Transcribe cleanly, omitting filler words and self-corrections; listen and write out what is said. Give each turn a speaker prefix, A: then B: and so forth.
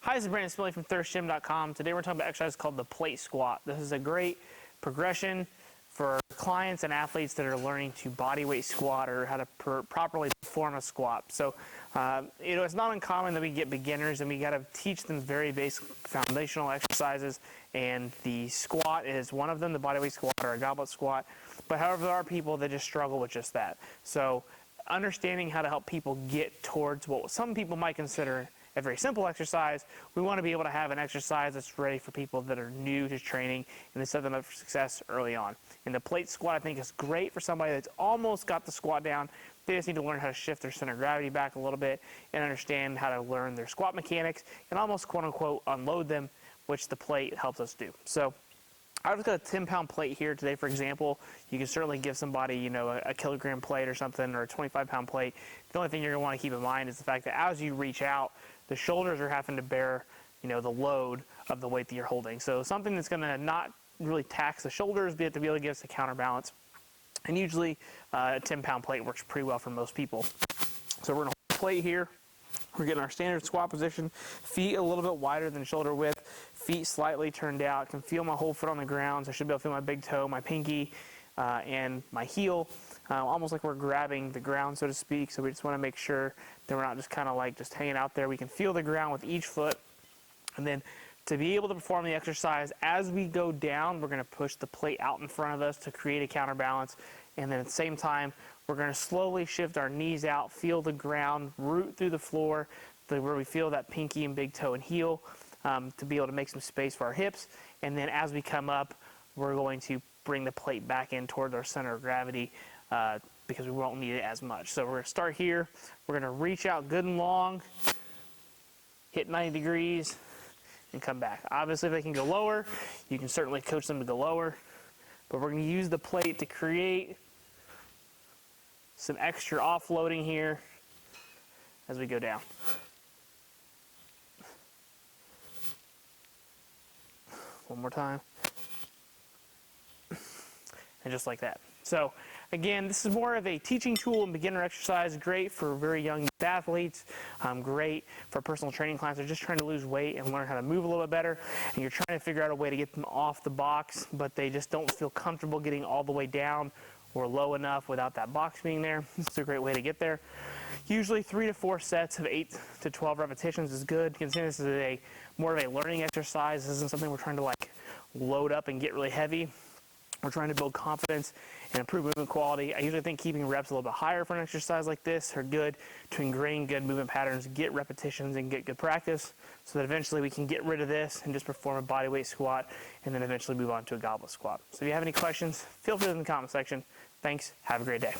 A: Hi, this is Brandon Smiley from thirstgym.com. Today we're talking about an exercise called the plate squat. This is a great progression for clients and athletes that are learning to body weight squat or how to properly perform a squat. So, it's not uncommon that we get beginners and we got to teach them very basic foundational exercises, and the squat is one of them, the body weight squat or a goblet squat. But however, there are people that just struggle with just that. So, understanding how to help people get towards what some people might consider a very simple exercise, we want to be able to have an exercise that's ready for people that are new to training and to set them up for success early on. And the plate squat, I think, is great for somebody that's almost got the squat down. They just need to learn how to shift their center of gravity back a little bit and understand how to learn their squat mechanics and almost, quote unquote, unload them, which the plate helps us do. So I've just got a 10-pound plate here today, for example. You can certainly give somebody, a kilogram plate or something, or a 25-pound plate. The only thing you're going to want to keep in mind is the fact that as you reach out, the shoulders are having to bear, the load of the weight that you're holding. So something that's going to not really tax the shoulders, but to be able to give us a counterbalance. And usually a 10-pound plate works pretty well for most people. So we're going to hold the plate here. We're getting our standard squat position, feet a little bit wider than shoulder width, feet slightly turned out. I can feel my whole foot on the ground, so I should be able to feel my big toe, my pinky, and my heel, almost like we're grabbing the ground, so to speak. So we just want to make sure that we're not just kind of like just hanging out there. We can feel the ground with each foot. And then to be able to perform the exercise, as we go down, we're going to push the plate out in front of us to create a counterbalance. And then at the same time, we're going to slowly shift our knees out, feel the ground, root through the floor, where we feel that pinky and big toe and heel, to be able to make some space for our hips. And then as we come up, we're going to bring the plate back in towards our center of gravity because we won't need it as much. So we're going to start here. We're going to reach out good and long, hit 90 degrees, and come back. Obviously, if they can go lower, you can certainly coach them to go lower. But we're going to use the plate to create some extra offloading here as we go down. One more time. And just like that. So again, this is more of a teaching tool and beginner exercise, great for very young athletes, great for personal training clients that are just trying to lose weight and learn how to move a little bit better, and you're trying to figure out a way to get them off the box, but they just don't feel comfortable getting all the way down or low enough without that box being there. This is a great way to get there. Usually 3 to 4 sets of 8 to 12 repetitions is good. Consider this is more of a learning exercise. This isn't something we're trying to load up and get really heavy. We're trying to build confidence and improve movement quality. I usually think keeping reps a little bit higher for an exercise like this are good to ingrain good movement patterns, get repetitions, and get good practice so that eventually we can get rid of this and just perform a body weight squat and then eventually move on to a goblet squat. So if you have any questions, feel free in the comment section. Thanks. Have a great day.